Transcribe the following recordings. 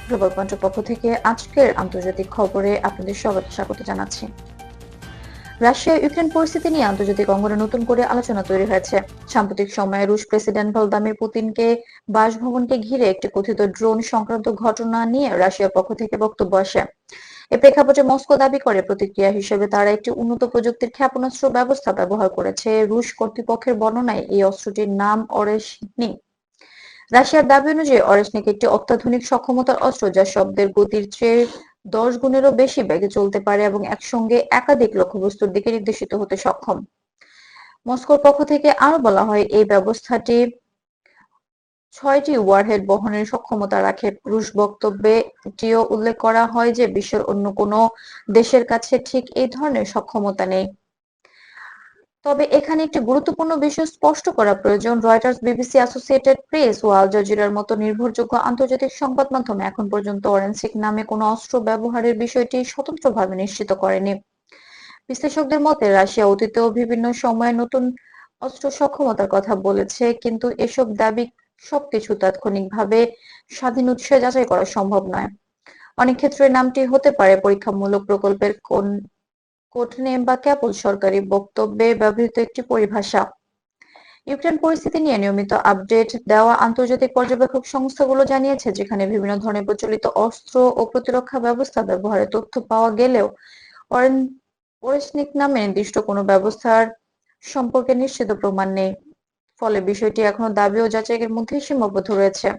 Global পয়েন্টের পক্ষ থেকে আজকের আন্তর্জাতিক খবরে আপনাদের সবাইকে স্বাগত জানাচ্ছি। রাশিয়া ইউক্রেন পরিস্থিতি নিয়ে আন্তর্জাতিক অঙ্গনে নতুন করে আলোচনা তৈরি হয়েছে। সাম্প্রতিক সময়ে রুশ প্রেসিডেন্ট ভ্লাদিমির পুতিনকে বাসভবনকে ঘিরে একটি কথিত ড্রোন সংক্রান্ত ঘটনা নিয়ে রাশিয়ার পক্ষ থেকে বক্তব্য আসে। এ প্রেক্ষাপটে মস্কো দাবি করে প্রতিক্রিয়া হিসেবে তারা একটি উন্নত প্রযুক্তির ক্ষেপণাস্ত্র ব্যবস্থা ব্যবহার করেছে। রুশ কর্তৃপক্ষের বর্ণনায় এই অস্ত্রটির নাম অরেশনি। রাশিয়ার দাবি অনুযায়ী অরেশনিক একটি অত্যাধুনিক সক্ষমতার অস্ত্র যা শব্দের গতির চেয়ে 10 গুণেরও বেশি বেগে চলতে পারে এবং একসঙ্গে একাধিক লক্ষ্যবস্তুর দিকে নির্দেশিত হতে সক্ষম। মস্কোর পক্ষ থেকে আরো বলা হয় এই ব্যবস্থাটি 6টি ওয়ারহেড বহনের সক্ষমতা রাখে। রুশ বক্তব্যে এটিও উল্লেখ করা হয় যে বিশ্বের অন্য কোনো দেশের কাছে ঠিক এই ধরনের সক্ষমতা নেই। তবে এখানে একটি গুরুত্বপূর্ণ বিষয় স্পষ্ট করা প্রয়োজন। রয়টার্স, বিবিসি, অ্যাসোসিয়েটেড প্রেস ও আল জাজিরার মতো নির্ভরযোগ্য আন্তর্জাতিক সংবাদ মাধ্যম এখন পর্যন্ত অরেনসিক নামে কোনো অস্ত্র ব্যবহারের বিষয়টি স্বতন্ত্রভাবে নিশ্চিত করেনি। বিশ্লেষকদের মতে রাশিয়া অতীতেও বিভিন্ন সময়ে নতুন অস্ত্র সক্ষমতার কথা বলেছে, কিন্তু এসব দাবি সবকিছু তাৎক্ষণিকভাবে স্বাধীন উৎসে যাচাই করা সম্ভব নয়। অনেক ক্ষেত্রে নামটি হতে পারে পরীক্ষামূলক প্রকল্পের কোডনেম বা কেবল সরকারি বক্তব্যে ব্যবহৃত একটি পরিভাষা। ইউক্রেন পরিস্থিতি নিয়ে নিয়মিত আপডেট দেওয়া আন্তর্জাতিক পর্যবেক্ষক সংস্থাগুলো জানিয়েছে, যেখানে বিভিন্ন ধরনের প্রচলিত অস্ত্র ও প্রতিরক্ষা ব্যবস্থা ব্যবহারের তথ্য পাওয়া গেলেও ওরেশনিক নামে নির্দিষ্ট কোনো ব্যবস্থার সম্পর্কে নিশ্চিত প্রমাণ নেই। ফলে বিষয়টি এখনো দাবি ও যাচাইয়ের মধ্যেই সীমাবদ্ধ রয়েছে।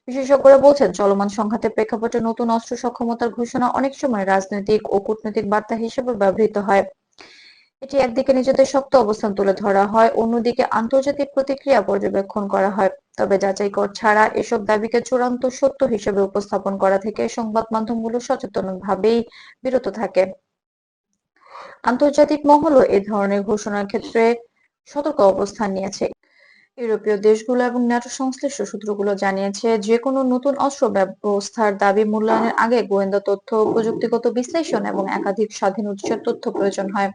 বিশেষজ্ঞরা বলছেন, চলমান সংঘাতের প্রেক্ষাপটে নতুন অস্ত্র সক্ষমতার ঘোষণা অনেক সময় রাজনৈতিক ও কূটনৈতিক বার্তা হিসেবে ব্যবহৃত হয়। এটি একদিকে নিজেদের শক্ত অবস্থান তুলে ধরা হয়, অন্যদিকে আন্তর্জাতিক প্রতিক্রিয়া পর্যবেক্ষণ করা হয়। তবে যাচাই ছাড়া এসব দাবিকে চূড়ান্ত সত্য হিসেবে উপস্থাপন করা থেকে সংবাদ মাধ্যমগুলো সচেতনভাবেই বিরত থাকে। আন্তর্জাতিক মহলও এ ধরনের ঘোষণার ক্ষেত্রে সতর্ক অবস্থান নিয়েছে। ইউরোপীয় দেশগুলো এবং ন্যাটো সংশ্লিষ্ট সূত্রগুলো জানিয়েছে, যে কোনো নতুন অস্ত্র ব্যবস্থার দাবি মূল্যায়নের আগে গোয়েন্দা তথ্য, প্রযুক্তিগত বিশ্লেষণ এবং একাধিক স্বাধীন উৎসের তথ্য প্রয়োজন হয়।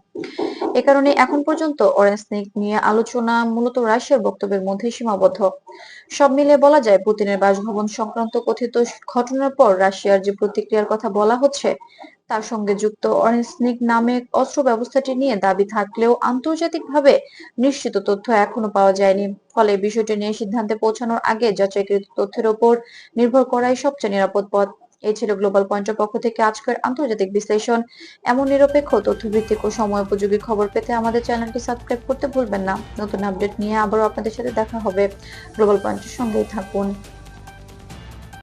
এ কারণে এখন পর্যন্ত অরেশনিক নিয়ে আলোচনা মূলত রাশিয়ার বক্তব্যের মধ্যেই সীমাবদ্ধ। সব মিলিয়ে বলা যায়, পুতিনের বাসভবন সংক্রান্ত কথিত ঘটনার পর রাশিয়ার যে প্রতিক্রিয়ার কথা বলা হচ্ছে তার সঙ্গে যুক্ত অরেশনিক নামে অস্ত্র ব্যবস্থাটি নিয়ে দাবি থাকলেও আন্তর্জাতিকভাবে নিশ্চিত তথ্য এখনো পাওয়া যায়নি। ফলে বিষয়টি নিয়ে সিদ্ধান্তে পৌঁছানোর আগে যাচাইকৃত তথ্যের উপর নির্ভর করাই সবচেয়ে নিরাপদ পথ। এই ছিল গ্লোবাল পয়েন্টের পক্ষ থেকে আজকের আন্তর্জাতিক বিশ্লেষণ। এমন নিরপেক্ষ তথ্যভিত্তিক ও সময়োপযোগী খবর পেতে আমাদের চ্যানেলটি সাবস্ক্রাইব করতে ভুলবেন না। নতুন আপডেট নিয়ে আবারও আপনাদের সাথে দেখা হবে। গ্লোবাল পয়েন্টের সঙ্গেই থাকুন।